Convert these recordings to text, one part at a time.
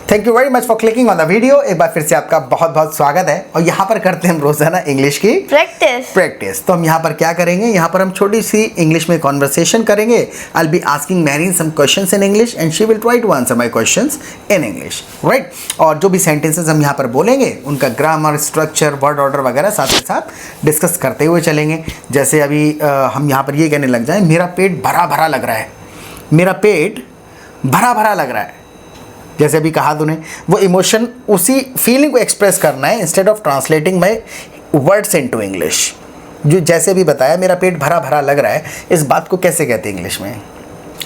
Thank you very much for clicking on the video. एक बार फिर से आपका बहुत बहुत स्वागत है और यहाँ पर करते हैं हम रोजाना इंग्लिश की प्रैक्टिस। तो हम यहाँ पर क्या करेंगे, यहाँ पर हम छोटी सी इंग्लिश में कॉन्वर्सेशन करेंगे। I will be asking Marine some questions in English and she will try to answer my questions in English, right. और जो भी सेंटेंसेस हम यहाँ पर बोलेंगे उनका ग्रामर, स्ट्रक्चर, वर्ड ऑर्डर वगैरह साथ ही साथ डिस्कस करते हुए चलेंगे। जैसे अभी हम यहाँ पर ये कहने लग जाएं, मेरा पेट भरा भरा लग रहा है, मेरा पेट भरा भरा लग रहा है। जैसे अभी कहा तूने, वो इमोशन, उसी फीलिंग को एक्सप्रेस करना है instead of translating my words into English. जो जैसे भी बताया, मेरा पेट भरा भरा लग रहा है, इस बात को कैसे कहते हैं इंग्लिश में?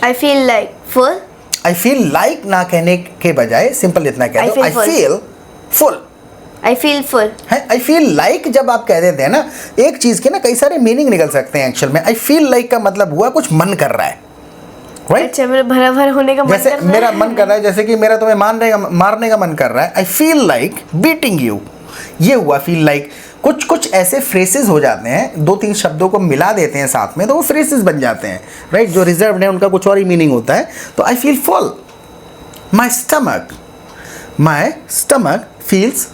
I feel like full. I feel like ना कहने के बजाय सिंपल इतना कह दो, I feel full. I feel full है। आई फील लाइक जब आप कह देते हैं ना, एक चीज के ना कई सारे मीनिंग निकल सकते हैं एक्चुअल में। आई फील लाइक का मतलब हुआ कुछ मन कर रहा है, right? अच्छा, मेरा भरा भरा होने का मन जैसे कर रहा मेरा है। मन कर रहा है, जैसे कि मेरा तुम्हें मारने का मन कर रहा है। I feel like beating you, ये हुआ फील लाइक। कुछ ऐसे फ्रेसेस हो जाते हैं, दो तीन शब्दों को मिला देते हैं साथ में तो वो फ्रेसेस बन जाते हैं, राइट। जो रिजर्व्ड है उनका कुछ और ही मीनिंग होता है। तो आई feel full, my stomach feels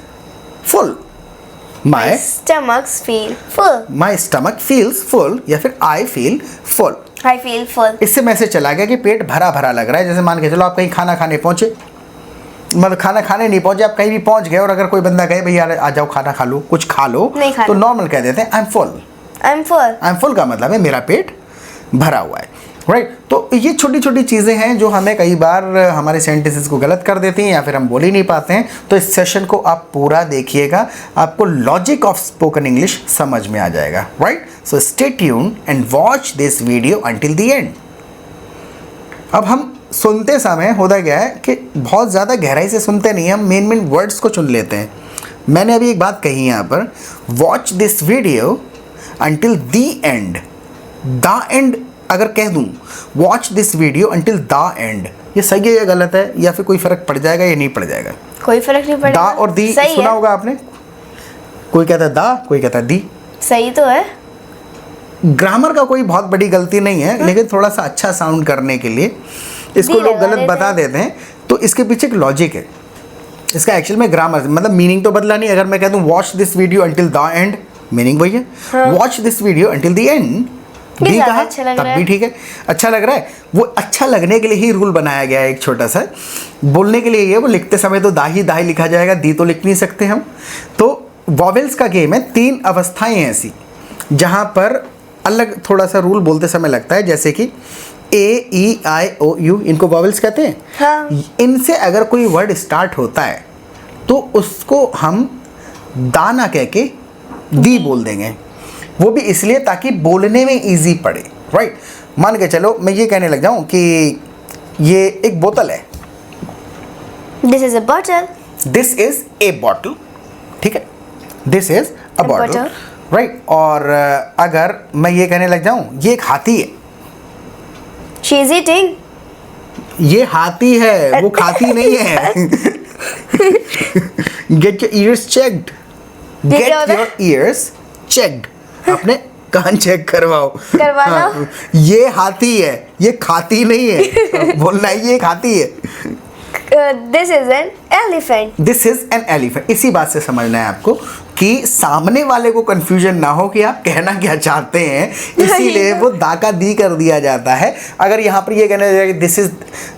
full, my stomach feels full, या फिर आई feel full. I feel full. इससे मैसेज चला गया कि पेट भरा भरा लग रहा है। जैसे मान के चलो आप कहीं खाना खाने पहुंचे, मतलब खाना खाने नहीं पहुंचे, आप कहीं भी पहुंच गए और अगर कोई बंदा कहे भैया आ जाओ खाना खा लो, कुछ खा लो, तो नॉर्मल कह देते हैं I am full. I am full का मतलब है मेरा पेट भरा हुआ है, राइट। तो ये छोटी छोटी चीज़ें हैं जो हमें कई बार हमारे सेंटेंसेस को गलत कर देती हैं या फिर हम बोल ही नहीं पाते हैं। तो इस सेशन को आप पूरा देखिएगा, आपको लॉजिक ऑफ स्पोकन इंग्लिश समझ में आ जाएगा, right. So stay tune and watch this video until the end. अब हम सुनते समय होता क्या है कि बहुत ज़्यादा गहराई से सुनते नहीं, हम मेन वर्ड्स को चुन लेते हैं। मैंने अभी एक बात कही यहाँ पर, watch this video until the end. The end अगर कह दूं, watch this video until the end, ये सही है या गलत है, या फिर कोई फर्क पड़ जाएगा या नहीं पड़ जाएगा? कोई फर्क नहीं पड़ेगा। दा और दी सुना होगा आपने, कोई कहता है दा, कोई कहता है दी। सही तो है। ग्रामर का कोई बहुत बड़ी गलती नहीं है, लेकिन थोड़ा सा अच्छा साउंड करने के लिए इसको लोग गलत बता देते हैं। तो इसके पीछे एक लॉजिक है। इसका एक्चुअल में ग्रामर मतलब मीनिंग तो बदला नहीं। अगर मैं कह दूं watch this video until the end, meaning वही है। Watch this video until the end भी कहा तब भी ठीक है, अच्छा लग रहा है। वो अच्छा लगने के लिए ही रूल बनाया गया है एक छोटा सा। बोलने के लिए ये, वो लिखते समय तो दाही दाही लिखा जाएगा, दी तो लिख नहीं सकते हम। तो वॉवेल्स का गेम है, 3 अवस्थाएं हैं ऐसी जहां पर अलग थोड़ा सा रूल बोलते समय लगता है। जैसे कि ए, ई, आई, ओ, यू, इनको वॉवेल्स कहते हैं। हाँ। इनसे अगर कोई वर्ड स्टार्ट होता है तो उसको हम दा ना कह के दी बोल देंगे। वो भी इसलिए ताकि बोलने में इजी पड़े, राइट। मान के चलो मैं ये कहने लग जाऊं कि ये एक बोतल है, this is a bottle. This is a bottle, ठीक है, this is a bottle, right. और अगर मैं ये कहने लग जाऊं ये एक हाथी है, शी इज ईटिंग, ये हाथी है, वो खाती नहीं है। Get your ears checked, get your ears checked, अपने कान चेक करवाओ। हाँ, ये हाथी है, ये खाती नहीं है। बोलना है ये खाती है। This is an elephant. This is an elephant. इसी बात से समझना है आपको कि सामने वाले को कंफ्यूजन ना हो कि आप कहना क्या चाहते हैं, इसीलिए वो दा का दी कर दिया जाता है। अगर यहाँ पर ये कहना जाए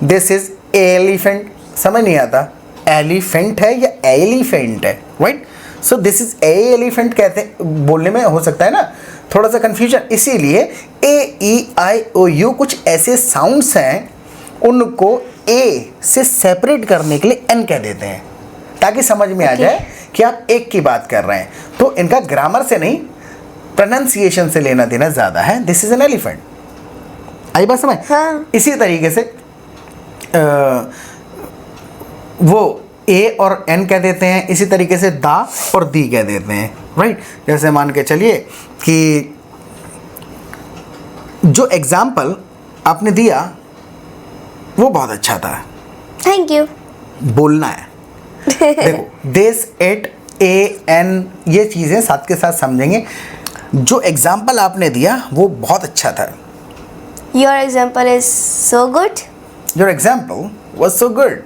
दिस इज एलिफेंट, समझ नहीं आता एलिफेंट है या एलिफेंट है, right. So this is a elephant कहते हैं, बोलने में हो सकता है ना थोड़ा सा कंफ्यूजन। इसीलिए ए, ई, आई, ओ, यू कुछ ऐसे साउंड्स हैं, उनको ए से सेपरेट करने के लिए एन कह देते हैं ताकि समझ में आ जाए कि आप एक की बात कर रहे हैं। तो इनका ग्रामर से नहीं, प्रोनाउंसिएशन से लेना देना ज़्यादा है। दिस इज एन एलिफेंट, आई बात समझ? हाँ। इसी तरीके से वो ए और एन कह देते हैं, इसी तरीके से दा और दी कह देते हैं, राइट। जैसे मान के चलिए कि जो एग्जाम्पल आपने दिया वो बहुत अच्छा था, थैंक यू। बोलना है। देखो दिस, इट, ए, एन, ये चीज़ें साथ के साथ समझेंगे। जो एग्जाम्पल आपने दिया वो बहुत अच्छा था। Your example is so good. Your example was so good.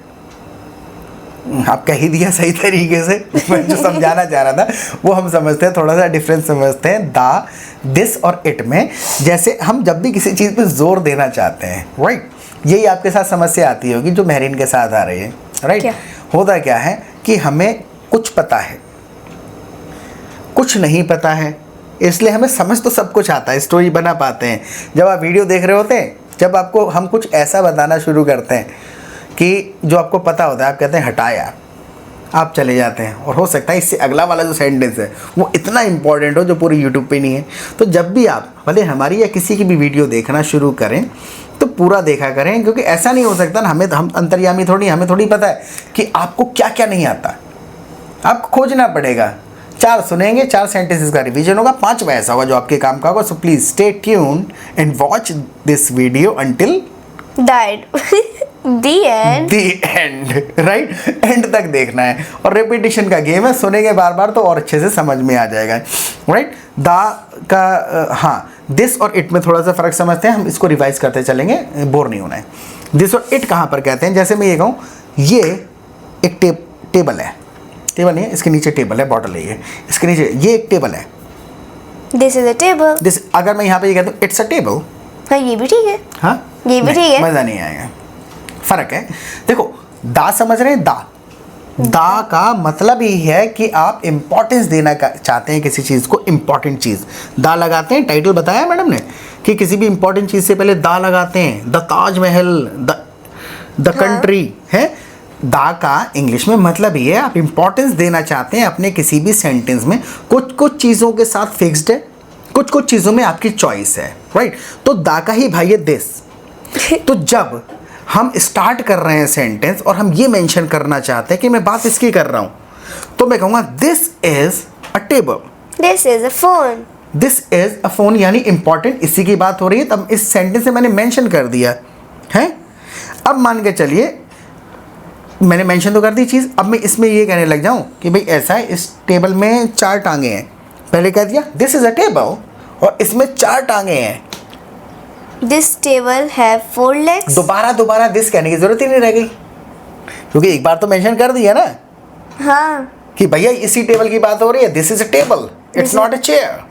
आप कह ही दिया सही तरीके से। मैं जो समझाना चाह रहा था वो हम समझते हैं, थोड़ा सा डिफरेंस समझते हैं दा, दिस और इट में। जैसे हम जब भी किसी चीज़ पे जोर देना चाहते हैं, राइट, यही आपके साथ समस्या आती होगी जो मेहरीन के साथ आ रही है, राइट। होता क्या है कि हमें कुछ पता है, कुछ नहीं पता है, इसलिए हमें समझ तो सब कुछ आता है, स्टोरी बना पाते हैं। जब आप वीडियो देख रहे होते हैं, जब आपको हम कुछ ऐसा बताना शुरू करते हैं कि जो आपको पता होता है, आप कहते हैं हटाया, आप चले जाते हैं, और हो सकता है इससे अगला वाला जो सेंटेंस है वो इतना इंपॉर्टेंट हो जो पूरी यूट्यूब पे नहीं है। तो जब भी आप भले हमारी या किसी की भी वीडियो देखना शुरू करें तो पूरा देखा करें, क्योंकि ऐसा नहीं हो सकता ना, हमें हम अंतर्यामी थोड़ी, हमें थोड़ी पता है कि आपको क्या क्या नहीं आता, आपको खोजना पड़ेगा। 4 सुनेंगे, 4 सेंटेंसेस का रिवीजन होगा, 5वां ऐसा होगा जो आपके काम का होगा। So please stay tuned and watch this video until The end. The end, right? And तक देखना है, और रेपिटेशन का गेम है, सुनेंगे बार बार तो और अच्छे से समझ में आ जाएगा, राइट। दा का हाँ, दिस और इट में थोड़ा सा फर्क समझते हैं, हम इसको रिवाइज करते चलेंगे, बोर नहीं होना है। दिस और इट कहाँ पर कहते हैं, जैसे मैं ये कहूँ ये एक टेबल है, टेबल नहीं है, इसके नीचे टेबल है, बॉटल है ये, इसके नीचे ये एक टेबल है, This is a table. This, अगर मैं यहाँ पे ये कहता हूँ इट्स अ टेबल, हाँ ये भी ठीक है, हाँ ये भी ठीक है, मज़ा नहीं आएगा, फ़र्क है। देखो दा समझ रहे हैं, दा का मतलब ही है कि आप इम्पोर्टेंस देना चाहते हैं किसी चीज़ को, इम्पोर्टेंट चीज़ दा लगाते हैं। टाइटल बताया मैडम ने कि किसी भी इम्पोर्टेंट चीज़ से पहले दा लगाते हैं, द ताजमहल, द कंट्री है। दा का इंग्लिश में मतलब ही है आप इम्पोर्टेंस देना चाहते हैं अपने किसी भी सेंटेंस में। कुछ चीज़ों के साथ फिक्स्ड है, कुछ चीज़ों में आपकी चॉइस है, राइट। तो दा का ही भाई है दिस। तो जब हम स्टार्ट कर रहे हैं सेंटेंस और हम ये मेंशन करना चाहते हैं कि मैं बात इसकी कर रहा हूं, तो मैं कहूँगा this is a table, this is a phone, this is a phone, यानी इंपॉर्टेंट इसी की बात हो रही है। तब इस सेंटेंस से मैंने मेंशन कर दिया है। अब मान के चलिए मैंने मेंशन तो कर दी चीज़, अब मैं इसमें ये कहने लग जाऊं कि भाई ऐसा है, इस टेबल में 4 टांगे हैं, पहले कह दिया दिस इज अ टेबल और इसमें 4 टांगे हैं। This table have 4 legs. दोबारा दिस कहने की जरूरत ही नहीं रह गई, क्योंकि एक बार तो मेंशन कर दिया ना, हाँ, कि भैया इसी टेबल की बात हो रही है, this is a table, it's not a chair,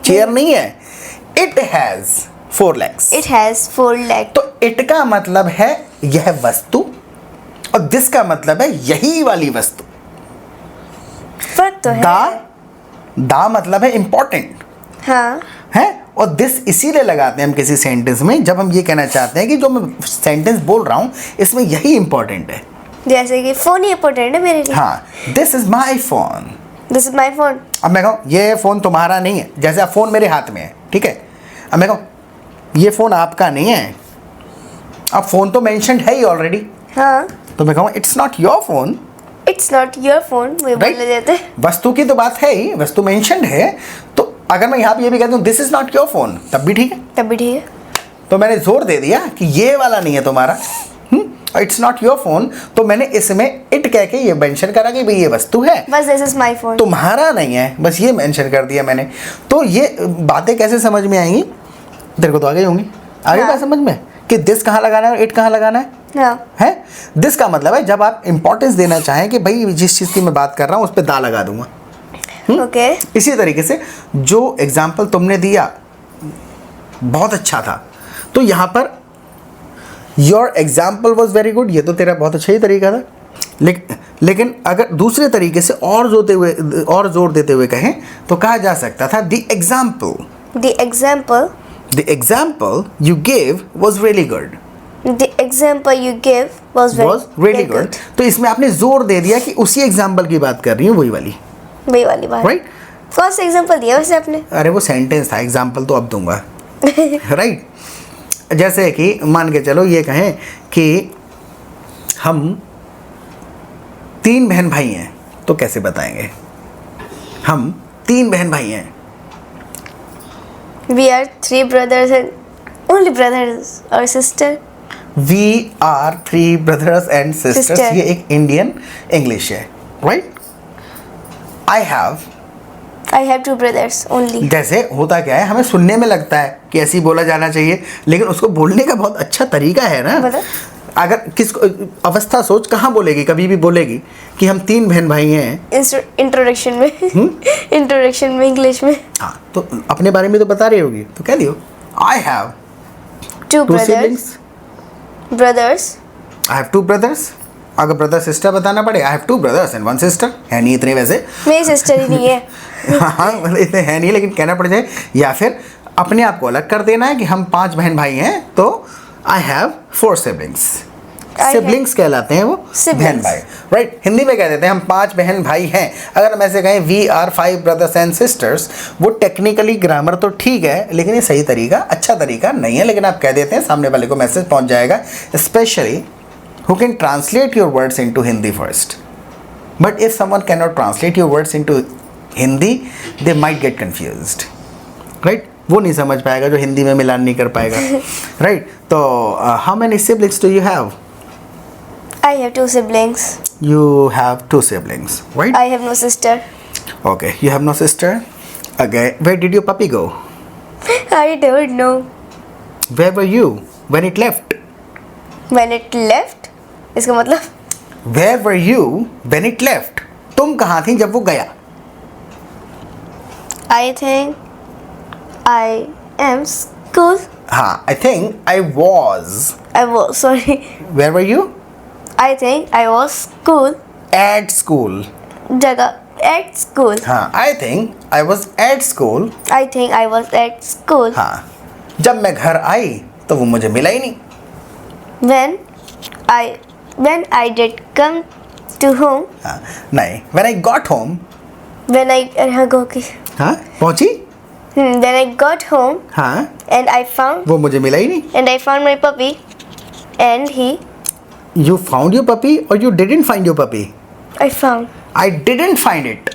chair नहीं है, it has 4 legs. It has 4 legs. तो इट का मतलब है यह वस्तु और दिस का मतलब है यही वाली वस्तु। फर्क तो है। दा मतलब है इंपॉर्टेंट, हाँ, है, और दिस इसीलिए लगाते हैं हम किसी सेंटेंस में जब हम ये कहना चाहते हैं कि जो मैं सेंटेंस बोल रहा हूँ इसमें यही इंपॉर्टेंट है। जैसे कि फोन ही इंपॉर्टेंट है मेरे लिए। हाँ, this is my phone, this is my phone. अब मैं कहूँ ये फ़ोन तुम्हारा नहीं है, जैसे अब फ़ोन मेरे हाथ में है, ठीक है, अब मैं कहूँ ये फ़ोन आपका नहीं है, अब फ़ोन तो मेंशन्ड है ही ऑलरेडी, हाँ, तो मैं कहूँ it's not your phone, it's not your phone, वे बोल देते हैं। वस्तु की तो बात है ही, वस्तु मेंशन्ड है, तो अगर मैं यहाँ पे ये भी कहता हूँ this is not your phone, तब भी ठीक है, तब भी ठीक है। तो मैंने जोर दे दिया कि ये वाला नहीं है तुम्हारा, इट्स नॉट योर फोन, तो मैंने इसमें इट कह के ये मेंशन करा कि भाई ये वस्तु है, बस दिस इज माई फोन, तुम्हारा नहीं है, बस ये मेंशन कर दिया मैंने। तो ये बातें कैसे समझ में आएंगी, तेरे को तो आगे होंगी, आगे बात समझ में कि दिस कहाँ लगाना है और इट कहाँ लगाना है। हाँ, है, दिस का मतलब है जब आप इंपॉर्टेंस देना चाहें कि भाई जिस चीज़ की मैं बात कर रहा हूँ उस पर दा लगा दूंगा। ओके। इसी तरीके से जो एग्जाम्पल तुमने दिया बहुत अच्छा था, तो यहाँ per your example was very good, ये तो तेरा बहुत अच्छा ही तरीका था, लेकिन अगर दूसरे तरीके से और जोर देते हुए कहें तो कहा जा सकता था the example you gave was really good, The example you gave was really good. तो इसमें आपने जोर दे दिया कि उसी एग्जाम्पल की बात कर रही हूँ, वही वाली बात, राइट। कौन सा एग्जाम्पल दिया वैसे आपने? अरे वो सेंटेंस था, एग्जाम्पल तो अब दूंगा राइट। जैसे कि मान के चलो ये कहें कि हम 3 बहन भाई हैं, तो कैसे बताएंगे, हम 3 बहन भाई हैं। We are 3 brothers and only brothers or sister. We are 3 brothers and sisters. ये एक इंडियन इंग्लिश है, right. I have 2 brothers only. जैसे होता क्या है, हमें सुनने में लगता है कि ऐसे ही बोला जाना चाहिए, लेकिन उसको बोलने का बहुत अच्छा तरीका है ना। अगर किसको अवस्था सोच कहाँ बोलेगी, कभी भी बोलेगी कि हम 3 बहन भाई हैं। इंट्रोडक्शन में इंट्रोडक्शन में इंग्लिश में। हाँ, तो अपने बारे में तो बता रही होगी, तो कह दियो I have two two siblings. Brothers. I have 2 brothers. अगर ब्रदर सिस्टर बताना पड़े, I have 2 brothers and 1 sister. है नहीं इतने वैसे। मेरी सिस्टर ही नहीं है। हाँ, मतलब इतने है नहीं, लेकिन कहना पड़ जाए, या फिर अपने आप को अलग कर देना है कि हम 5 बहन भाई हैं, तो आई हैव 4 सिबलिंग्स। सिबलिंग्स कहलाते हैं वो, बहन भाई, राइट। हिंदी में कह देते हैं हम 5 बहन भाई हैं। अगर हम ऐसे कहें we are 5 brothers and sisters, वो टेक्निकली ग्रामर तो ठीक है, लेकिन ये सही तरीका, अच्छा तरीका नहीं है। लेकिन आप कह देते हैं, सामने वाले को मैसेज पहुंच जाएगा, specially who can translate your words into Hindi first. But if someone cannot translate your words into Hindi, they might get confused. Right? वो नहीं समझ पाएगा जो हिंदी में मिलान नहीं कर पाएगा. Right? तो how many siblings do you have? I have 2 siblings. You have 2 siblings, right? I have no sister. Okay, you have no sister. Okay, where did your puppy go? I don't know. Where were you when it left? When it left? इसका मतलब Where were you when it left? तुम कहाँ थी जब वो गया? I think I am school. हाँ, I think I was. I was sorry. Where were you? I think I was school. At school. जगह at school. हाँ, I think I was at school. I think I was at school. हाँ, जब मैं घर आई तो वो मुझे मिला ही नहीं. When I did come to home. हाँ, नहीं. When I got home. When I go की. हाँ, पहुँची? When I got home. हाँ. And I found. वो मुझे मिला ही नहीं. And I found my puppy. And he. You found your puppy or you didn't find your puppy? I found. I didn't find it.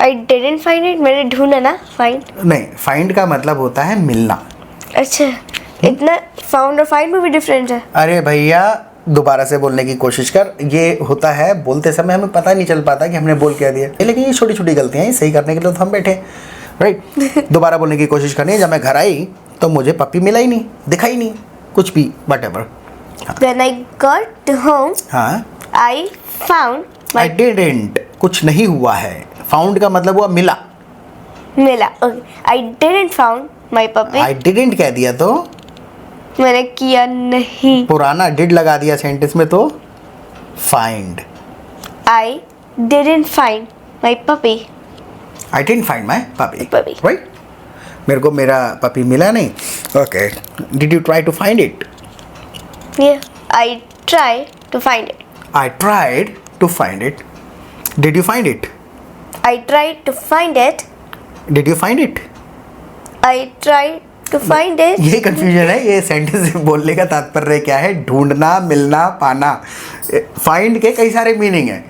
I didn't find it. मैंने ढूंढा ना. Find. नहीं, find का मतलब होता है मिलना. अच्छा, इतना found और find में भी different है. अरे भैया, दोबारा से बोलने की कोशिश कर. ये होता है, बोलते समय हमें पता नहीं चल पाता कि हमने बोल क्या दिया, लेकिन ये छोटी छोटी गलतियाँ हैं, सही करने के लिए तो हम बैठे, राइट. दोबारा बोलने की कोशिश करनी है. जब मैं घर आई तो मुझे पप्पी मिला ही नहीं, दिखा ही नहीं, कुछ भी, whatever. When I got home, हाँ, I found I didn't, कुछ नहीं हुआ है. Found का मतलब हुआ मिला. मिला. Okay. I didn't found my puppy. I didn't कह दिया तो मैंने किया नहीं. पुराना did लगा दिया सेंटेंस में तो find. I didn't find my puppy. I didn't find my puppy. Puppy. Right? मेरे को मेरा पपी मिला नहीं. Okay. Did you try to find it? Yeah. I tried to find it. I tried to find it. Did you find it? I tried to find it. Did you find it? I tried to find it. ये confusion है. ये sentence बोलने का तात्पर्य क्या है? ढूंढना, मिलना, पाना. फाइंड के कई सारे मीनिंग हैं,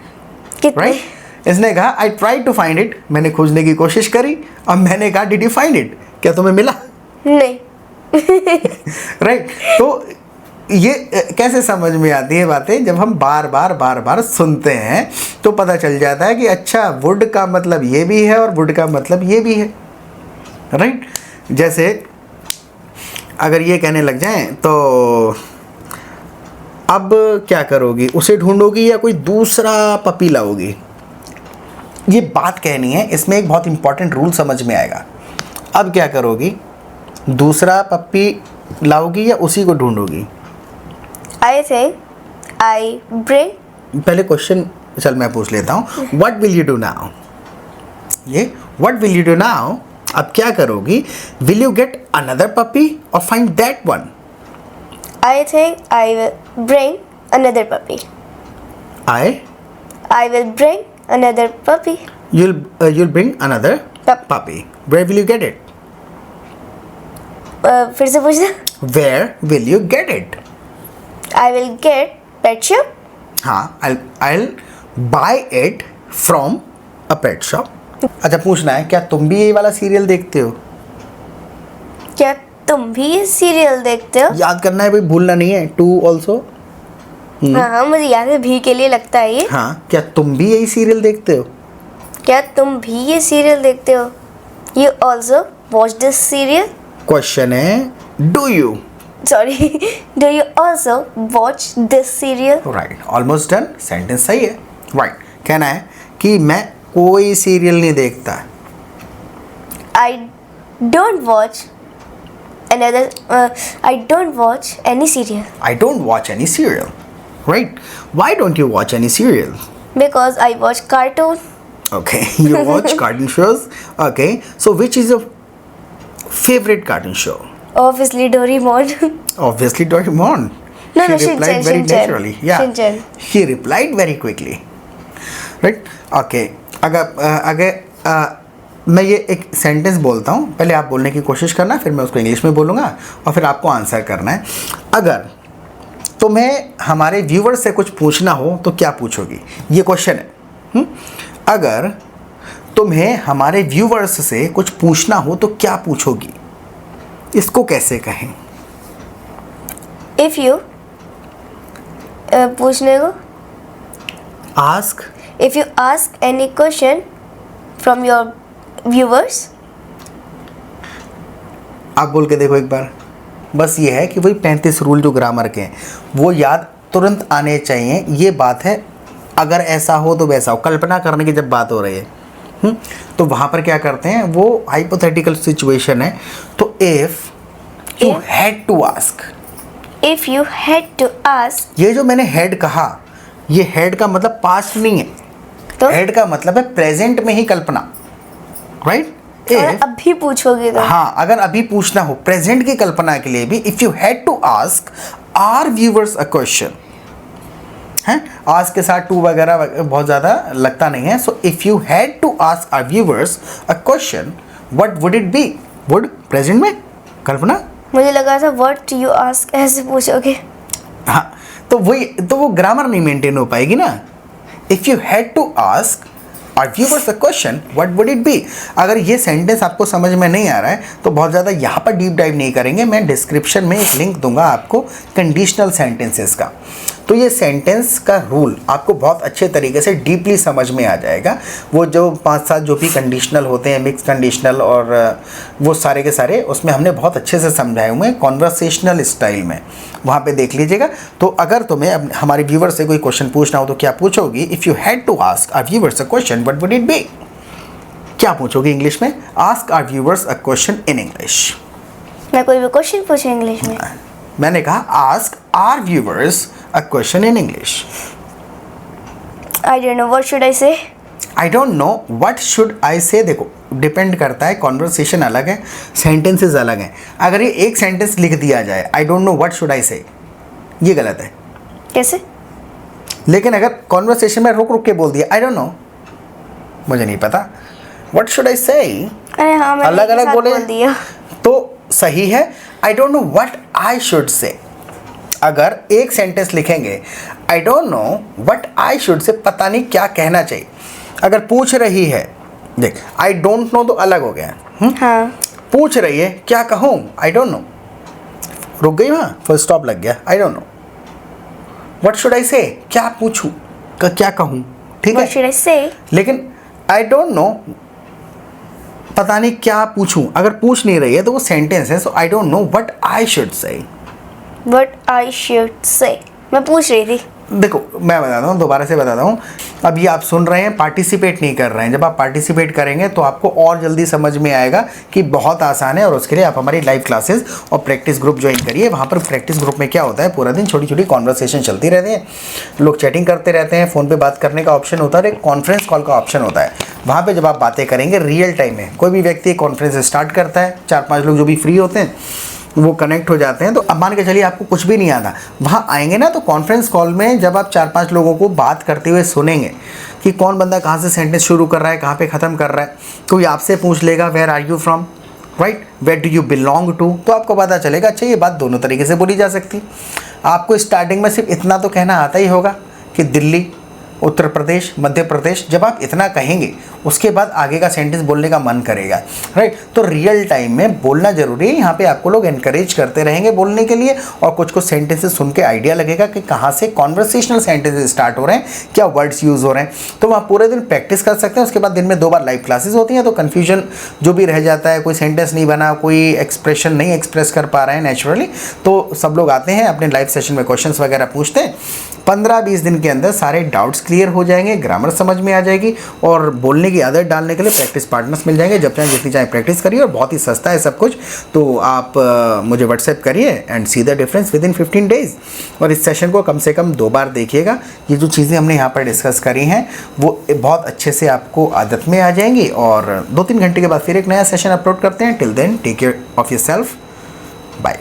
कितने? राइट. इसने कहा I tried to find it, मैंने खोजने की कोशिश करी. अब मैंने कहा Did you find it? क्या तुम्हें मिला? नहीं. राइट. तो ये कैसे समझ में आती है बातें? जब हम बार बार सुनते हैं तो पता चल जाता है कि अच्छा, वुड का मतलब ये भी है और वुड का मतलब ये भी है, राइट. जैसे अगर ये कहने लग जाएं तो अब क्या करोगी? उसे ढूंढोगी या कोई दूसरा पपी लाओगी? ये बात कहनी है. इसमें एक बहुत इंपॉर्टेंट रूल समझ में आएगा. अब क्या करोगी? दूसरा पपी लाओगी या उसी को ढूंढोगी? I think I bring. पहले क्वेश्चन चल मैं पूछ लेता हूँ. What will you do now? ये What will you do now? अब क्या करोगी? Will you get another puppy or find that one? I think I will bring another puppy. I will bring another puppy. You'll bring another puppy. Where will you get it? फिर से पूछना. Where will you get it? I will get pet shop. हाँ, I'll buy it from a pet shop. अच्छा, पूछना है क्या तुम भी ये वाला सीरियल देखते हो? क्या तुम भी ये सीरियल देखते हो? याद करना है भाई, भूलना नहीं है. Too also. हाँ, मुझे याद है. भी के लिए लगता है ये. हाँ, क्या तुम भी यही सीरियल देखते हो? क्या तुम भी ये सीरियल देखते हो? You also watch this serial? Question है do you. Sorry. Do you also watch this serial? Right, almost done, sentence सही है. राइट, कहना है कि मैं कोई सीरियल नहीं देखता. I don't watch I don't watch any serial I don't watch any serial. Right? Why don't you watch any serial? because I watch cartoon. Okay, you watch cartoon shows. Okay, so which is your favorite cartoon show? Obviously Doraemon. Obviously Doraemon. No, She no, replied Shinchan, very Shinchan. naturally. Yeah. Shinchan. She replied very quickly. Right? Okay. अगर मैं ये एक sentence बोलता हूँ, पहले आप बोलने की कोशिश करना, फिर मैं उसको इंग्लिश में बोलूँगा और फिर आपको आंसर करना है. अगर तुम्हें हमारे व्यूवर्स से कुछ पूछना हो तो क्या पूछोगी? ये क्वेश्चन है. अगर तुम्हें हमारे व्यूवर्स से कुछ पूछना हो तो क्या पूछोगी? इसको कैसे कहें? If you पूछने को ask. if you ask any question from your viewers. आप बोल के देखो एक बार. बस ये है कि वही 35 रूल जो ग्रामर के हैं वो याद तुरंत आने चाहिए. ये बात है, अगर ऐसा हो तो वैसा हो. कल्पना करने की जब बात हो रही है तो वहाँ पर क्या करते हैं, वो हाइपोथेटिकल सिचुएशन है. तो if you had to ask. If you had to ask. ये जो मैंने हेड कहा, ये हेड का मतलब पास्ट नहीं है. तो हेड का मतलब है प्रेजेंट में ही कल्पना. राइट? अगर अभी पूछोगे तो हाँ, अगर अभी पूछना हो प्रेजेंट की कल्पना के लिए भी, if you had to ask our viewers a question, है आज के साथ टू वगैरह बहुत ज़्यादा लगता नहीं है. So if you had to ask our viewers a question, what would it be? Would present में कल्पना. मुझे लगा था व्हाट यू आस्क ऐसे पूछोगे. हाँ, तो वही तो वो ग्रामर नहीं मेंटेन हो पाएगी ना. If you had to ask our viewers a question, what would it be? अगर ये सेंटेंस आपको समझ में नहीं आ रहा है तो बहुत ज़्यादा यहाँ पर डीप डाइव नहीं करेंगे. मैं डिस्क्रिप्शन में एक लिंक दूंगा आपको कंडीशनल सेंटेंसेस का. तो ये सेंटेंस का रूल आपको बहुत अच्छे तरीके से डीपली समझ में आ जाएगा. वो जो 5-7 जो भी कंडीशनल होते हैं, मिक्स कंडीशनल और वो सारे के सारे, उसमें हमने बहुत अच्छे से समझाए हुए हैं कॉन्वर्सेशनल स्टाइल में. वहाँ पे देख लीजिएगा. तो अगर तुम्हें हमारे व्यूवर से कोई क्वेश्चन पूछना हो तो क्या पूछोगी? If you had to ask our viewers a question, what would it be? क्या पूछोगी इंग्लिश में? Ask our viewers a question in English. मैं कोई भी क्वेश्चन पूछूं इंग्लिश में? मैंने कहा ask our viewers a question in English. I don't know what should I say. I don't know what should I say. देखो, depend करता है, कॉन्वर्सेशन अलग है, सेंटेंसेस अलग हैं. अगर ये एक सेंटेंस लिख दिया जाए, आई don't know what should I से, ये गलत है. कैसे? लेकिन अगर कॉन्वर्सेशन में रुक रुक के बोल दिया, आई डोंट नो, मुझे नहीं पता, व्हाट शुड आई से, अरे हाँ, मैंने अलग एक अलग साथ बोले बोल दिया. तो सही है. आई don't know what I should से. अगर एक सेंटेंस लिखेंगे, आई don't know what I should से, पता नहीं क्या कहना चाहिए. अगर पूछ रही है, देख, आई डोंट नो तो अलग हो गया. हाँ. पूछ रही है क्या कहूँ, आई डोंट नो, रुक गई वहाँ, फुल स्टॉप लग गया. आई don't know what should I से, क्या पूछूँ, क्या कहूँ, ठीक What should है. I say? लेकिन आई डोंट नो, पता नहीं क्या पूछूं, अगर पूछ नहीं रही है तो वो सेंटेंस है. So I don't know what I should say. What I should say. मैं पूछ रही थी. देखो, मैं बताता हूँ, दोबारा से बताता हूँ. अब ये आप सुन रहे हैं, पार्टिसिपेट नहीं कर रहे हैं. जब आप पार्टिसिपेट करेंगे तो आपको और जल्दी समझ में आएगा कि बहुत आसान है. और उसके लिए आप हमारी लाइव क्लासेस और प्रैक्टिस ग्रुप ज्वाइन करिए. वहाँ पर प्रैक्टिस ग्रुप में क्या होता है, पूरा दिन छोटी छोटी कॉन्वर्सेशन चलती रहती है, लोग चैटिंग करते रहते हैं, फ़ोन पर बात करने का ऑप्शन होता है और एक कॉन्फ्रेंस कॉल का ऑप्शन होता है. वहाँ पर जब आप बातें करेंगे रियल टाइम में, कोई भी व्यक्ति कॉन्फ्रेंस स्टार्ट करता है, 4-5 लोग जो भी फ्री होते हैं वो कनेक्ट हो जाते हैं. तो अब मान के चलिए आपको कुछ भी नहीं आता, वहाँ आएंगे ना, तो कॉन्फ्रेंस कॉल में जब आप 4-5 लोगों को बात करते हुए सुनेंगे कि कौन बंदा कहाँ से सेंटेंस शुरू कर रहा है, कहाँ पे ख़त्म कर रहा है, कोई आपसे पूछ लेगा where are you from, right, where do you belong to, तो आपको पता चलेगा अच्छा ये बात दोनों तरीके से बोली जा सकती. आपको स्टार्टिंग में सिर्फ इतना तो कहना आता ही होगा कि दिल्ली, उत्तर प्रदेश, मध्य प्रदेश, जब आप इतना कहेंगे उसके बाद आगे का सेंटेंस बोलने का मन करेगा, राइट। तो रियल टाइम में बोलना जरूरी है। यहाँ पे आपको लोग एनकरेज करते रहेंगे बोलने के लिए, और कुछ कुछ सेंटेंसेस सुन के आइडिया लगेगा कि कहाँ से कॉन्वर्सेशनल सेंटेंसेस स्टार्ट हो रहे हैं, क्या वर्ड्स यूज़ हो रहे हैं। तो वहाँ पूरे दिन प्रैक्टिस कर सकते हैं। उसके बाद दिन में 2 बार लाइव क्लासेस होती हैं, तो कन्फ्यूजन जो भी रह जाता है, कोई सेंटेंस नहीं बना, कोई एक्सप्रेशन नहीं एक्सप्रेस कर पा रहे हैं नेचुरली, तो सब लोग आते हैं अपने लाइव सेशन में, क्वेश्चंस वगैरह पूछते हैं। 15-20 दिन के अंदर सारे डाउट्स क्लियर हो जाएंगे, ग्रामर समझ में आ जाएगी, और बोलने की आदत डालने के लिए प्रैक्टिस पार्टनर्स मिल जाएंगे। जब चाहे जितनी चाहे प्रैक्टिस करिए, और बहुत ही सस्ता है सब कुछ। तो आप मुझे व्हाट्सएप करिए and see the difference with in 15 days. और इस सेशन को कम से कम 2 बार देखिएगा। ये जो चीज़ें हमने यहाँ पर डिस्कस करी हैं वो बहुत अच्छे से आपको आदत में आ जाएंगी। और 2-3 घंटे के बाद फिर एक नया सेशन अपलोड करते हैं। Till then take care of yourself, bye.